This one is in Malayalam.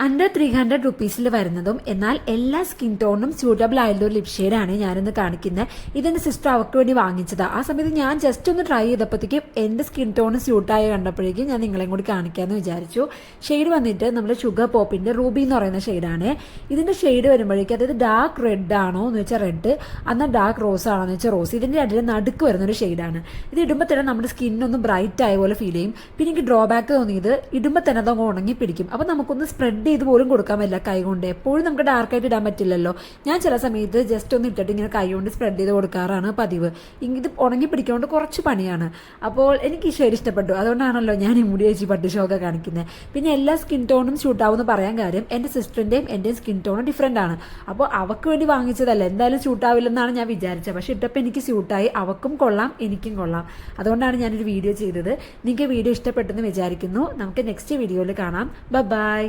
അണ്ടർ 300 റുപ്പീസിൽ വരുന്നതും എന്നാൽ എല്ലാ സ്കിൻ ടോണും സ്യൂട്ടബിൾ ആയിട്ടുള്ള ഒരു ലിപ് ഷെയ്ഡാണ് ഞാനിന്ന് കാണിക്കുന്നത്. ഇതെന്റെ സിസ്റ്റർ അവർക്ക് വേണ്ടി വാങ്ങിച്ചതാണ്. ആ സമയത്ത് ഞാൻ ജസ്റ്റ് ഒന്ന് ട്രൈ ചെയ്തപ്പോഴത്തേക്കും എൻ്റെ സ്കിൻ ടോൺ സ്യൂട്ടായി കണ്ടപ്പോഴേക്കും ഞാൻ നിങ്ങളെയും കൂടി കാണിക്കാമെന്ന് വിചാരിച്ചു. ഷെയ്ഡ് വന്നിട്ട് നമ്മുടെ ഷുഗർ പോപ്പിൻ്റെ റൂബി എന്ന് പറയുന്ന ഷെയ്ഡാണ്. ഇതിൻ്റെ ഷെയ്ഡ് വരുമ്പോഴേക്കും അതായത് ഡാർക്ക് റെഡ് ആണോ എന്ന് വെച്ചാൽ റെഡ്, എന്നാൽ ഡാർക്ക് റോസ് ആണോ എന്ന് വെച്ചാൽ റോസ്. ഇതിൻ്റെ ഇടയിൽ നടുക്ക് വരുന്നൊരു ഷെയ്ഡാണ്. ഇത് ഇടുമ്പോൾ തന്നെ നമ്മുടെ സ്കിന്നൊന്ന് ബ്രൈറ്റ് ആയ പോലെ ഫീൽ ചെയ്യും. പിന്നെ എനിക്ക് ഡ്രോബാക്ക് തോന്നിയത് ഇടുമ്പോൾ തന്നെ അതങ്ങ് ഉണങ്ങി പിടിക്കും. അപ്പോൾ നമുക്കൊന്ന് സ്പ്രെഡ് ചെയ്ത് പോലും കൊടുക്കാൻ പറ്റില്ല കൈ കൊണ്ട്. എപ്പോഴും നമുക്ക് ഡാർക്കായിട്ട് ഇടാൻ പറ്റില്ലല്ലോ. ഞാൻ ചില സമയത്ത് ജസ്റ്റ് ഒന്ന് ഇട്ടിട്ട് ഇങ്ങനെ കൈ കൊണ്ട് സ്പ്രെഡ് ചെയ്ത് കൊടുക്കാറാണ് പതിവ്. ഇത് ഉണങ്ങി പിടിക്കുന്നതുകൊണ്ട് കുറച്ച് പണിയാണ്. അപ്പോൾ എനിക്ക് ഈ ഷെയ്ഡ് ഇഷ്ടപ്പെട്ടു. അതുകൊണ്ടാണല്ലോ ഞാൻ ഈ മുടി വെച്ച് പട്ട് ഷോ ഒക്കെ കാണിക്കുന്നത്. പിന്നെ എല്ലാ സ്കിൻ ടോണും ഷൂട്ടാവുമെന്ന് പറയാൻ കാര്യം എൻ്റെ സിസ്റ്ററിൻ്റെയും എൻ്റെയും സ്കിൻ ടോണും ഡിഫറെൻ്റ് ആണ്. അപ്പോൾ അവൾക്ക് വേണ്ടി വാങ്ങിച്ചതല്ല, എന്തായാലും ഷൂട്ടാവില്ലെന്നാണ് ഞാൻ വിചാരിച്ചത്. പക്ഷേ ഇട്ടപ്പോൾ എനിക്ക് ഷൂട്ടായി. അവക്കും കൊള്ളാം, എനിക്കും കൊള്ളാം. അതുകൊണ്ടാണ് ഞാനൊരു വീഡിയോ ചെയ്തത്. നിങ്ങൾക്ക് വീഡിയോ ഇഷ്ടപ്പെട്ടെന്ന് വിചാരിക്കുന്നു. നമുക്ക് നെക്സ്റ്റ് വീഡിയോയിൽ കാണാം. ബൈ.